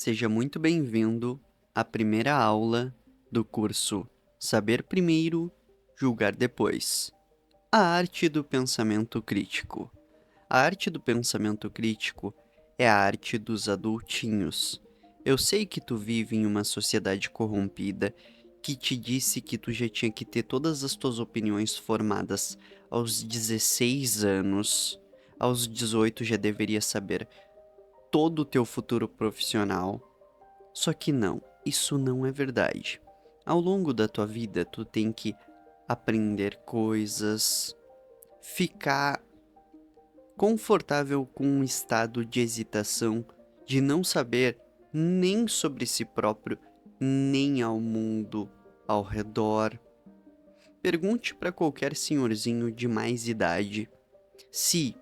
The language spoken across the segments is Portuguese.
Seja muito bem-vindo à primeira aula do curso Saber Primeiro, Julgar Depois. A arte do pensamento crítico. A arte do pensamento crítico é a arte dos adultinhos. Eu sei que tu vive em uma sociedade corrompida que te disse que tu já tinha que ter todas as tuas opiniões formadas aos 16 anos. Aos 18 já deveria saber todo o teu futuro profissional. Só que não, isso não é verdade. Ao longo da tua vida, tu tem que aprender coisas, ficar confortável com um estado de hesitação, de não saber nem sobre si próprio, nem ao mundo ao redor. Pergunte para qualquer senhorzinho de mais idade se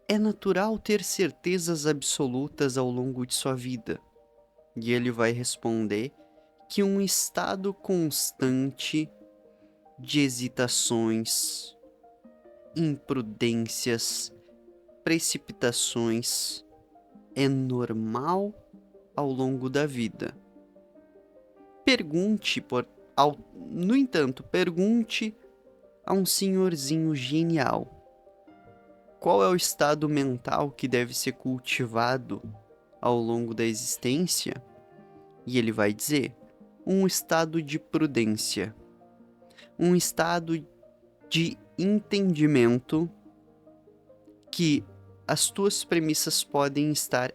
é natural ter certezas absolutas ao longo de sua vida. E ele vai responder que um estado constante de hesitações, imprudências, precipitações é normal ao longo da vida. No entanto, pergunte a um senhorzinho genial qual é o estado mental que deve ser cultivado ao longo da existência, e ele vai dizer: um estado de prudência, um estado de entendimento que as tuas premissas podem estar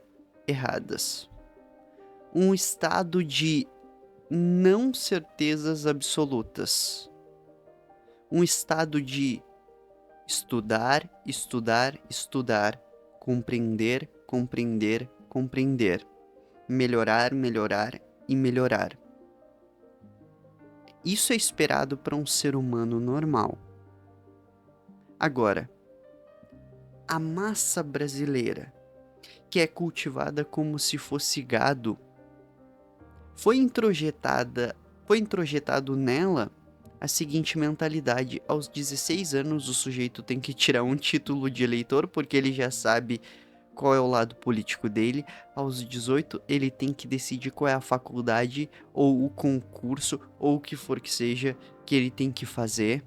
erradas, um estado de não certezas absolutas, um estado de estudar, estudar, estudar, compreender, compreender, compreender, melhorar, melhorar e melhorar. Isso é esperado para um ser humano normal. Agora, a massa brasileira, que é cultivada como se fosse gado, foi introjetado nela a seguinte mentalidade: aos 16 anos o sujeito tem que tirar um título de eleitor porque ele já sabe qual é o lado político dele. Aos 18 ele tem que decidir qual é a faculdade ou o concurso ou o que for que seja que ele tem que fazer.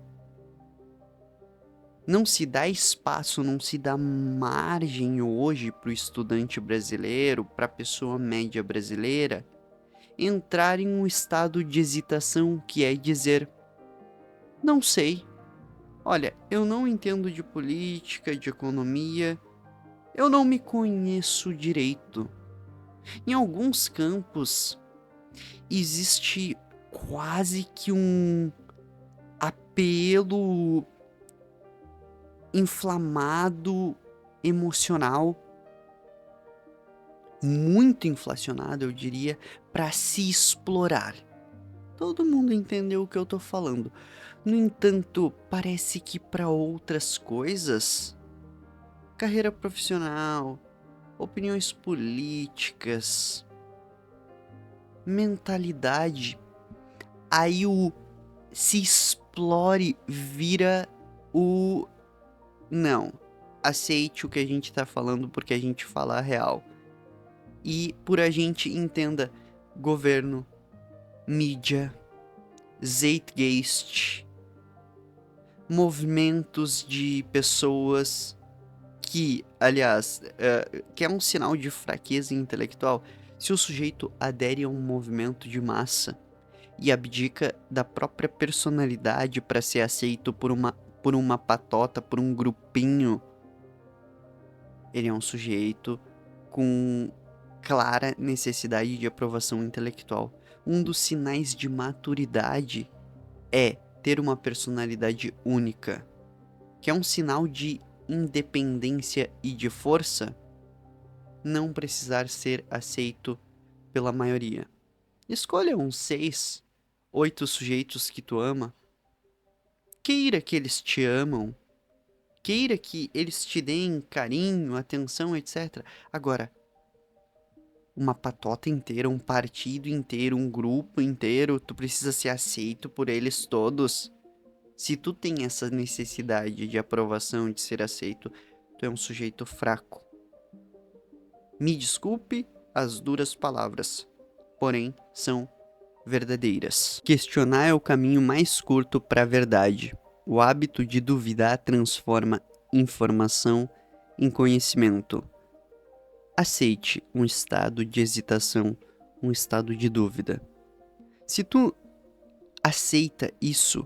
Não se dá espaço, não se dá margem hoje para o estudante brasileiro, para a pessoa média brasileira, entrar em um estado de hesitação, que é dizer: não sei, olha, eu não entendo de política, de economia, eu não me conheço direito. Em alguns campos existe quase que um apelo inflamado, emocional, muito inflacionado, eu diria, para se explorar. Todo mundo entendeu o que eu tô falando. No entanto, parece que para outras coisas, carreira profissional, opiniões políticas, mentalidade, aí o se explore vira o não. Aceite o que a gente tá falando porque a gente fala a real. E por a gente entenda governo, mídia, zeitgeist, movimentos de pessoas que, aliás, que é um sinal de fraqueza intelectual se o sujeito adere a um movimento de massa e abdica da própria personalidade para ser aceito por uma patota, por um grupinho. Ele é um sujeito com clara necessidade de aprovação intelectual. Um dos sinais de maturidade é ter uma personalidade única, que é um sinal de independência e de força, não precisar ser aceito pela maioria. Escolha uns 6, 8 sujeitos que tu ama, queira que eles te amam, queira que eles te deem carinho, atenção, etc. Agora, uma patota inteira, um partido inteiro, um grupo inteiro, tu precisa ser aceito por eles todos. Se tu tem essa necessidade de aprovação, de ser aceito, tu é um sujeito fraco. Me desculpe, as duras palavras, porém são verdadeiras. Questionar é o caminho mais curto para a verdade. O hábito de duvidar transforma informação em conhecimento. Aceite um estado de hesitação, um estado de dúvida. Se tu aceita isso,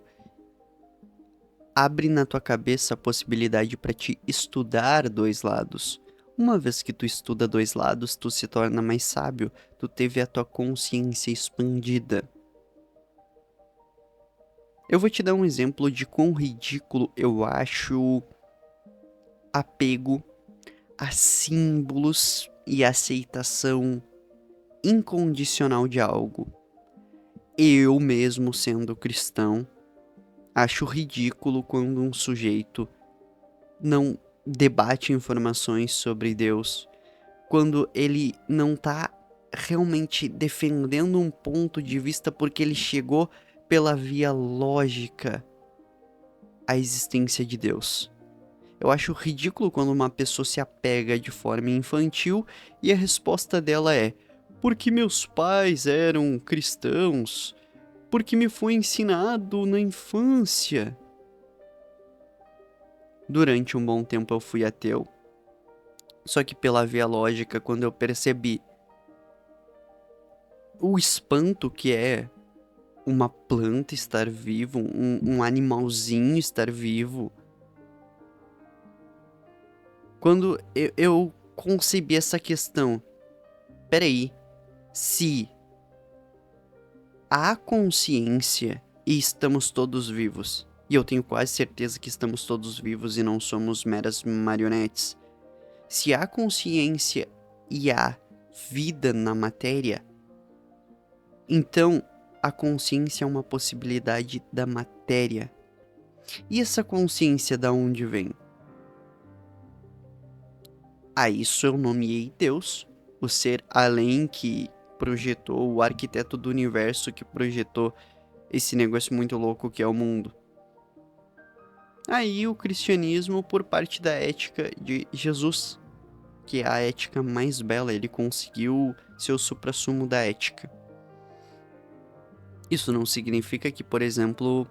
abre na tua cabeça a possibilidade para te estudar dois lados. Uma vez que tu estuda dois lados, tu se torna mais sábio, tu teve a tua consciência expandida. Eu vou te dar um exemplo de quão ridículo eu acho apego a símbolos e aceitação incondicional de algo. Eu mesmo sendo cristão, acho ridículo quando um sujeito não debate informações sobre Deus, quando ele não tá realmente defendendo um ponto de vista porque ele chegou pela via lógica à existência de Deus. Eu acho ridículo quando uma pessoa se apega de forma infantil e a resposta dela é: porque meus pais eram cristãos, porque me foi ensinado na infância. Durante um bom tempo eu fui ateu. Só que pela via lógica, quando eu percebi o espanto que é uma planta estar vivo, um animalzinho estar vivo, quando eu concebi essa questão, peraí, se há consciência e estamos todos vivos, e eu tenho quase certeza que estamos todos vivos e não somos meras marionetes, se há consciência e há vida na matéria, então a consciência é uma possibilidade da matéria. E essa consciência da onde vem? A isso eu nomeei Deus, o ser além que projetou, o arquiteto do universo que projetou esse negócio muito louco que é o mundo. Aí o cristianismo por parte da ética de Jesus, que é a ética mais bela, ele conseguiu ser o suprassumo da ética. Isso não significa que, por exemplo,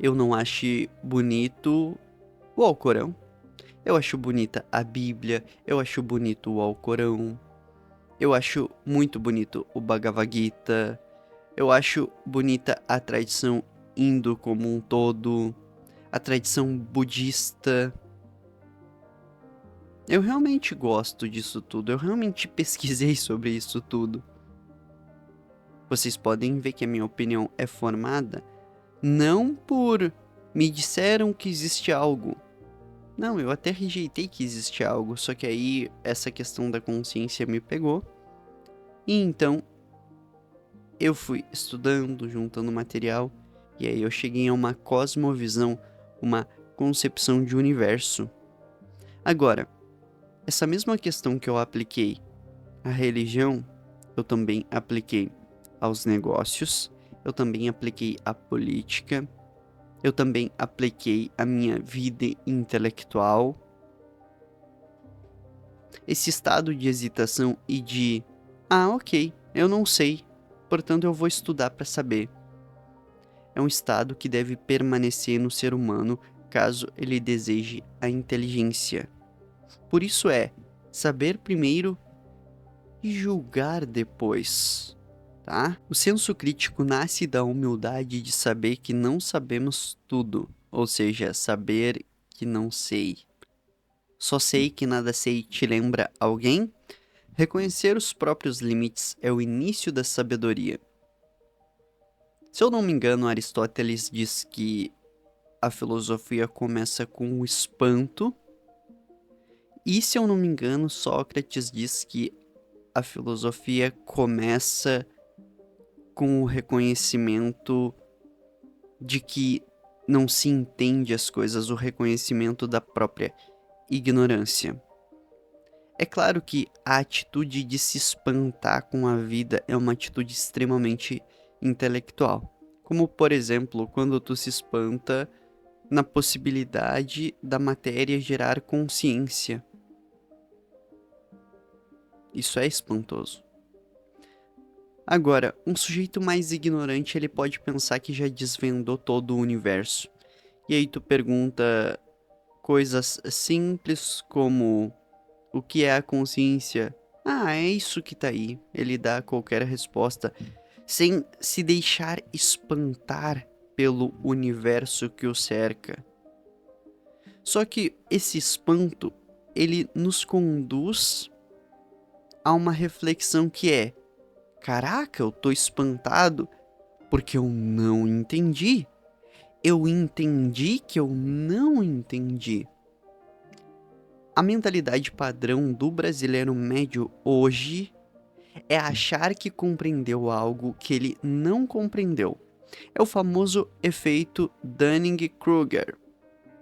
eu não ache bonito o Alcorão. Eu acho bonita a Bíblia, eu acho bonito o Alcorão, eu acho muito bonito o Bhagavad Gita, eu acho bonita a tradição hindu como um todo, a tradição budista. Eu realmente gosto disso tudo, eu realmente pesquisei sobre isso tudo. Vocês podem ver que a minha opinião é formada não por me disseram que existe algo. Não, eu até rejeitei que existe algo, só que aí essa questão da consciência me pegou. E então eu fui estudando, juntando material, e aí eu cheguei a uma cosmovisão, uma concepção de universo. Agora, essa mesma questão que eu apliquei à religião, eu também apliquei aos negócios, eu também apliquei à política, eu também apliquei à minha vida intelectual. Esse estado de hesitação e de ok, eu não sei, portanto eu vou estudar para saber. É um estado que deve permanecer no ser humano caso ele deseje a inteligência. Por isso é saber primeiro e julgar depois, tá? O senso crítico nasce da humildade de saber que não sabemos tudo, ou seja, saber que não sei. Só sei que nada sei te lembra alguém? Reconhecer os próprios limites é o início da sabedoria. Se eu não me engano, Aristóteles diz que a filosofia começa com o espanto, e se eu não me engano, Sócrates diz que a filosofia começa com o reconhecimento de que não se entende as coisas, o reconhecimento da própria ignorância. É claro que a atitude de se espantar com a vida é uma atitude extremamente intelectual. Como, por exemplo, quando tu se espanta na possibilidade da matéria gerar consciência. Isso é espantoso. Agora, um sujeito mais ignorante, ele pode pensar que já desvendou todo o universo. E aí tu pergunta coisas simples como o que é a consciência? Ah, é isso que tá aí. Ele dá qualquer resposta sem se deixar espantar pelo universo que o cerca. Só que esse espanto, ele nos conduz a uma reflexão que é: caraca, eu tô espantado porque eu não entendi. Eu entendi que eu não entendi. A mentalidade padrão do brasileiro médio hoje é achar que compreendeu algo que ele não compreendeu. É o famoso efeito Dunning-Kruger.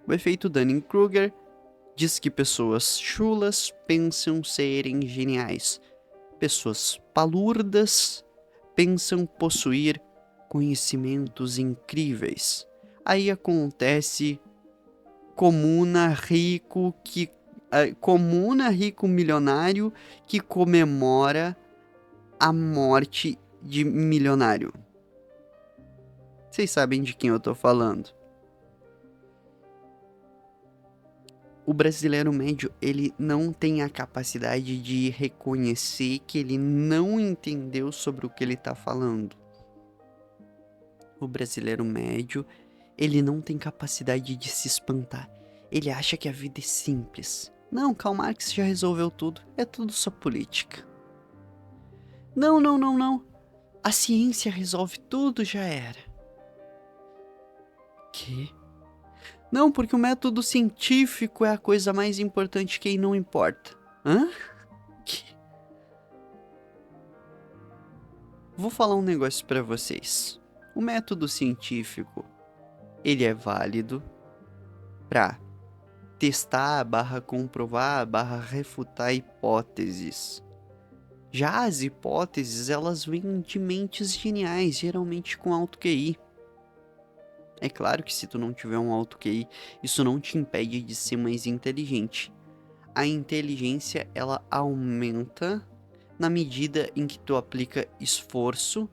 O efeito Dunning-Kruger diz que pessoas chulas pensam serem geniais. Pessoas palurdas pensam possuir conhecimentos incríveis. Aí acontece comuna rico milionário que comemora a morte de milionário. Vocês sabem de quem eu tô falando. O brasileiro médio, ele não tem a capacidade de reconhecer que ele não entendeu sobre o que ele tá falando. O brasileiro médio, ele não tem capacidade de se espantar. Ele acha que a vida é simples. Não, Karl Marx já resolveu tudo. É tudo só política. Não, não, não, não. A ciência resolve tudo, já era. Que? Não, porque o método científico é a coisa mais importante que aí não importa. Hã? Que? Vou falar um negócio pra vocês. O método científico, ele é válido pra testar, comprovar, refutar hipóteses. Já as hipóteses, elas vêm de mentes geniais, geralmente com alto QI. É claro que se tu não tiver um alto QI, isso não te impede de ser mais inteligente. A inteligência, ela aumenta na medida em que tu aplica esforço,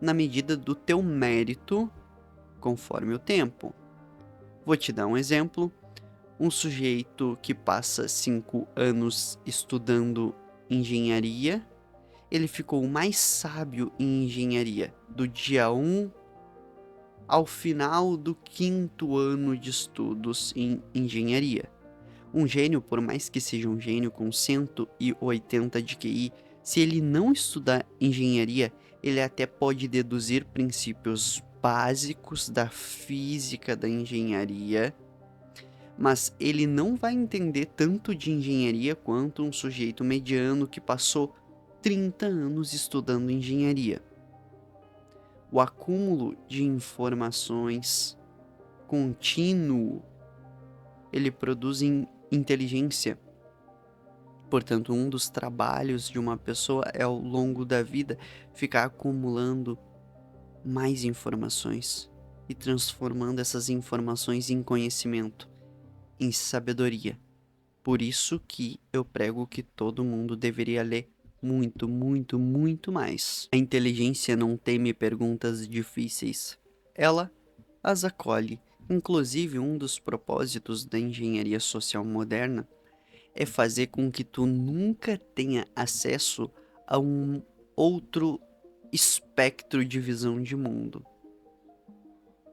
na medida do teu mérito, conforme o tempo. Vou te dar um exemplo. Um sujeito que passa 5 anos estudando engenharia, ele ficou mais sábio em engenharia do dia 1 ao final do 5º ano de estudos em engenharia. Um gênio, por mais que seja um gênio com 180 de QI, se ele não estudar engenharia, ele até pode deduzir princípios básicos da física da engenharia, mas ele não vai entender tanto de engenharia quanto um sujeito mediano que passou 30 anos estudando engenharia. O acúmulo de informações contínuo, ele produz inteligência. Portanto, um dos trabalhos de uma pessoa é, ao longo da vida, ficar acumulando mais informações e transformando essas informações em conhecimento, em sabedoria. Por isso que eu prego que todo mundo deveria ler muito, muito, muito mais. A inteligência não teme perguntas difíceis. Ela as acolhe. Inclusive, um dos propósitos da engenharia social moderna é fazer com que tu nunca tenha acesso a um outro espectro de visão de mundo.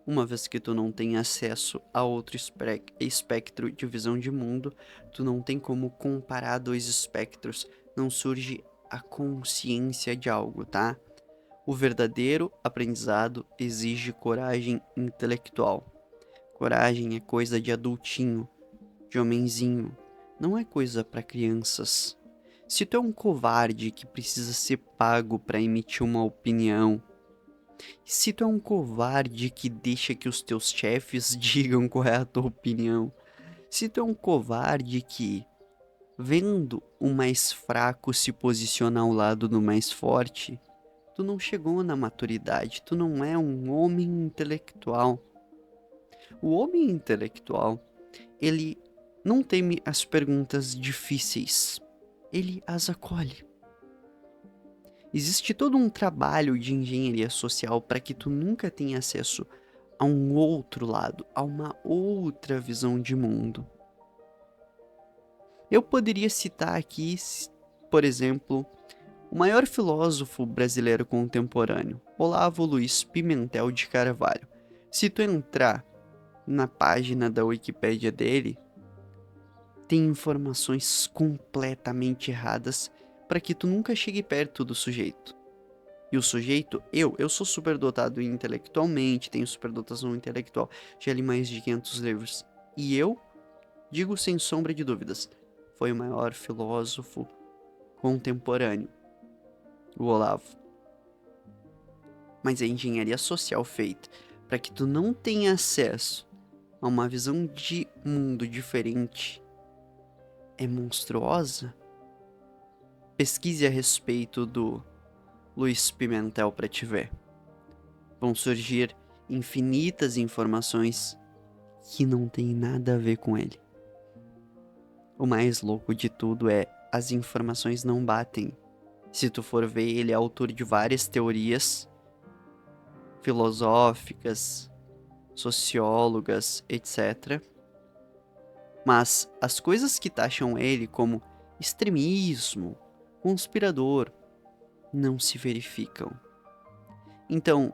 Uma vez que tu não tem acesso a outro espectro de visão de mundo, tu não tem como comparar dois espectros, não surge a consciência de algo, tá? O verdadeiro aprendizado exige coragem intelectual. Coragem é coisa de adultinho, de homenzinho, não é coisa para crianças. Se tu é um covarde que precisa ser pago para emitir uma opinião, se tu é um covarde que deixa que os teus chefes digam qual é a tua opinião, se tu é um covarde que, vendo o mais fraco se posicionar ao lado do mais forte, tu não chegou na maturidade, tu não é um homem intelectual. O homem intelectual, ele não teme as perguntas difíceis, ele as acolhe. Existe todo um trabalho de engenharia social para que tu nunca tenha acesso a um outro lado, a uma outra visão de mundo. Eu poderia citar aqui, por exemplo, o maior filósofo brasileiro contemporâneo, Olavo Luiz Pimentel de Carvalho. Se tu entrar na página da Wikipédia dele, tem informações completamente erradas para que tu nunca chegue perto do sujeito. E o sujeito, eu sou superdotado intelectualmente, tenho superdotação intelectual, já li mais de 500 livros. E eu digo sem sombra de dúvidas, foi o maior filósofo contemporâneo, o Olavo. Mas a engenharia social feita para que tu não tenha acesso a uma visão de mundo diferente é monstruosa. Pesquise a respeito do Luiz Pimentel para te ver. Vão surgir infinitas informações que não tem nada a ver com ele. O mais louco de tudo é as informações não batem. Se tu for ver, ele é autor de várias teorias filosóficas, sociólogas, etc. Mas as coisas que taxam ele como extremismo, conspirador, não se verificam. Então,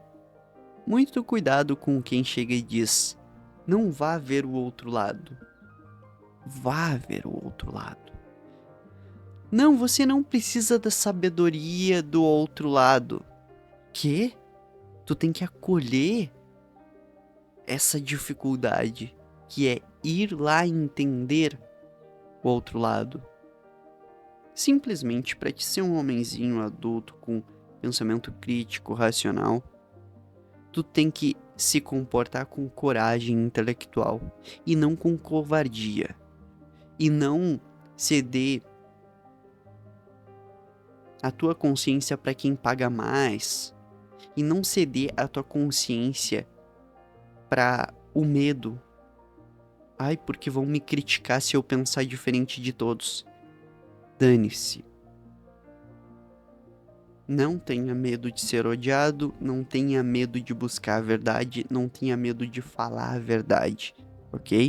muito cuidado com quem chega e diz: não vá ver o outro lado. Vá ver o outro lado. Não, você não precisa da sabedoria do outro lado. Que? Tu tem que acolher essa dificuldade, que é ir lá e entender o outro lado. Simplesmente para te ser um homenzinho adulto com pensamento crítico, racional, tu tem que se comportar com coragem intelectual e não com covardia. E não ceder a tua consciência para quem paga mais. E não ceder a tua consciência para o medo. Ai, porque vão me criticar se eu pensar diferente de todos. Dane-se. Não tenha medo de ser odiado, não tenha medo de buscar a verdade, não tenha medo de falar a verdade, ok?